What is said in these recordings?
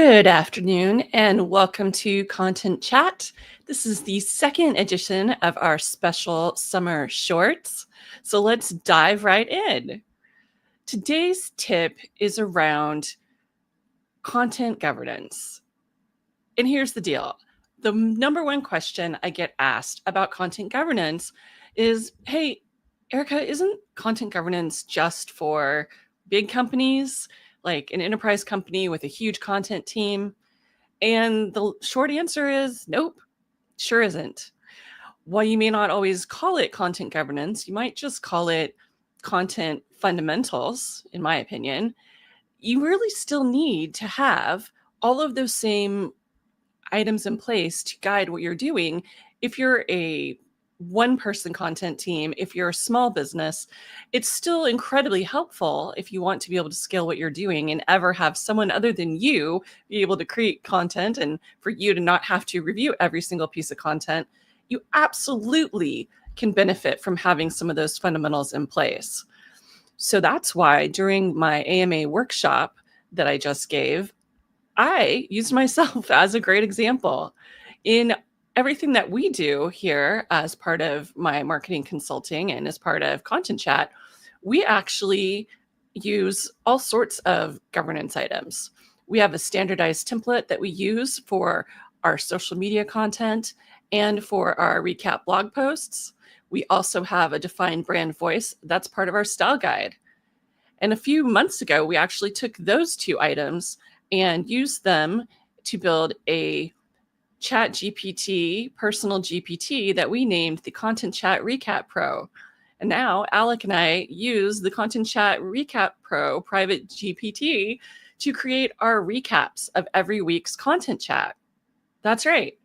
Good afternoon and welcome to Content Chat. This is the second edition of our special summer shorts. So let's dive right in. Today's tip is around content governance. And here's the deal. The number one question I get asked about content governance is, hey, Erica, isn't content governance just for big companies, like an enterprise company with a huge content team? And the short answer is nope, sure isn't. While you may not always call it content governance, you might just call it content fundamentals, in my opinion. You really still need to have all of those same items in place to guide what you're doing. If you're a one person content team, if you're a small business, it's still incredibly helpful if you want to be able to scale what you're doing and ever have someone other than you be able to create content and for you to not have to review every single piece of content. You absolutely can benefit from having some of those fundamentals in place. So that's why during my AMA workshop that I just gave, I used myself as a great example. In everything that we do here as part of my marketing consulting and as part of Content Chat, we actually use all sorts of governance items. We have a standardized template that we use for our social media content and for our recap blog posts. We also have a defined brand voice that's part of our style guide. And a few months ago, we actually took those two items and used them to build a chat GPT, personal GPT that we named the Content Chat Recap Pro. And now Alec and I use the Content Chat Recap Pro private GPT to create our recaps of every week's content chat. That's right.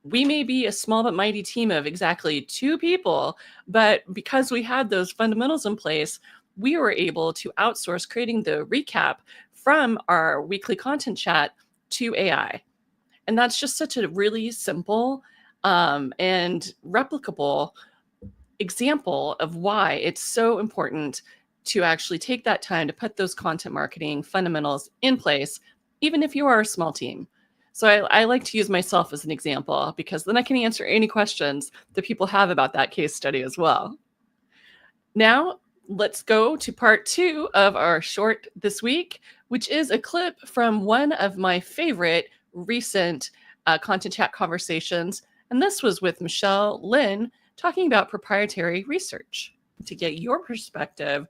We may be a small but mighty team of exactly 2 people, but because we had those fundamentals in place, we were able to outsource creating the recap from our weekly content chat to AI. And that's just such a really simple and replicable example of why it's so important to actually take that time to put those content marketing fundamentals in place, even if you are a small team. So I like to use myself as an example because then I can answer any questions that people have about that case study as well. Now, let's go to part 2 of our short this week, which is a clip from one of my favorite recent content chat conversations. And this was with Michele Linn talking about proprietary research to get your perspective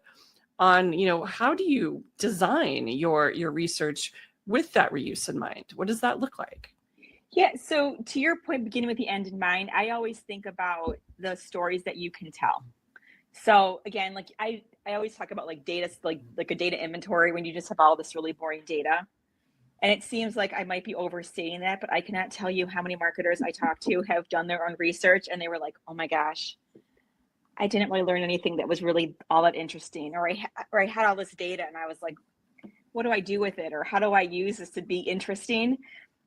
on, how do you design your research with that reuse in mind? What does that look like? Yeah, so to your point, beginning with the end in mind, I always think about the stories that you can tell. So again, like I always talk about like data, like a data inventory when you just have all this really boring data. And it seems like I might be overstating that, but I cannot tell you how many marketers I talk to have done their own research and they were like, oh my gosh, I didn't really learn anything that was really all that interesting. Or I had all this data and I was like, what do I do with it? Or how do I use this to be interesting?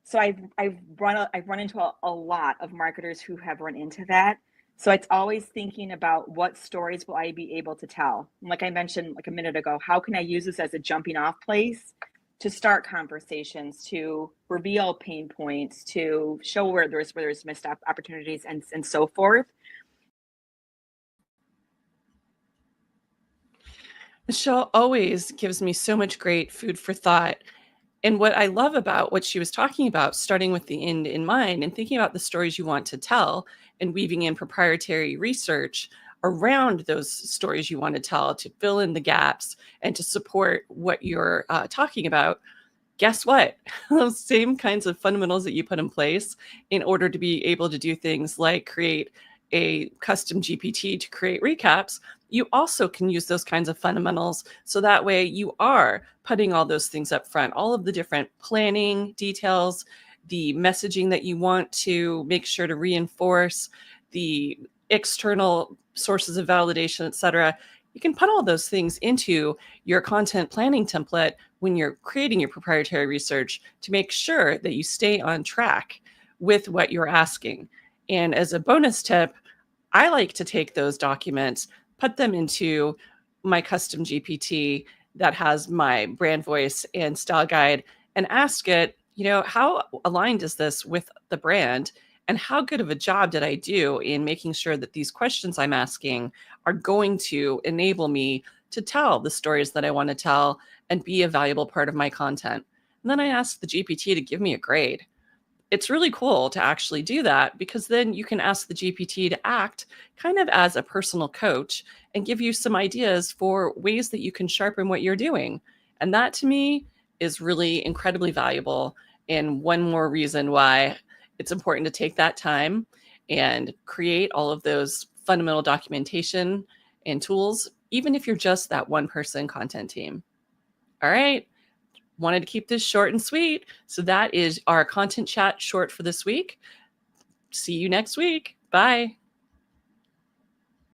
So I've run into a lot of marketers who have run into that. So it's always thinking about what stories will I be able to tell? And like I mentioned like a minute ago, how can I use this as a jumping off place to start conversations, to reveal pain points, to show where there's missed opportunities and so forth. Michele always gives me so much great food for thought. And what I love about what she was talking about, starting with the end in mind and thinking about the stories you want to tell and weaving in proprietary research around those stories you want to tell to fill in the gaps and to support what you're talking about, guess what? Those same kinds of fundamentals that you put in place in order to be able to do things like create a custom GPT to create recaps, you also can use those kinds of fundamentals. So that way you are putting all those things up front, all of the different planning details, the messaging that you want to make sure to reinforce, the external sources of validation, et cetera. You can put all those things into your content planning template when you're creating your proprietary research to make sure that you stay on track with what you're asking. And as a bonus tip, I like to take those documents, put them into my custom GPT that has my brand voice and style guide, and ask it, how aligned is this with the brand? And how good of a job did I do in making sure that these questions I'm asking are going to enable me to tell the stories that I want to tell and be a valuable part of my content? And then I asked the GPT to give me a grade. It's really cool to actually do that, because then you can ask the GPT to act kind of as a personal coach and give you some ideas for ways that you can sharpen what you're doing. And that to me is really incredibly valuable. And one more reason why it's important to take that time and create all of those fundamental documentation and tools, even if you're just that one person content team. All right. Wanted to keep this short and sweet. So that is our content chat short for this week. See you next week. Bye.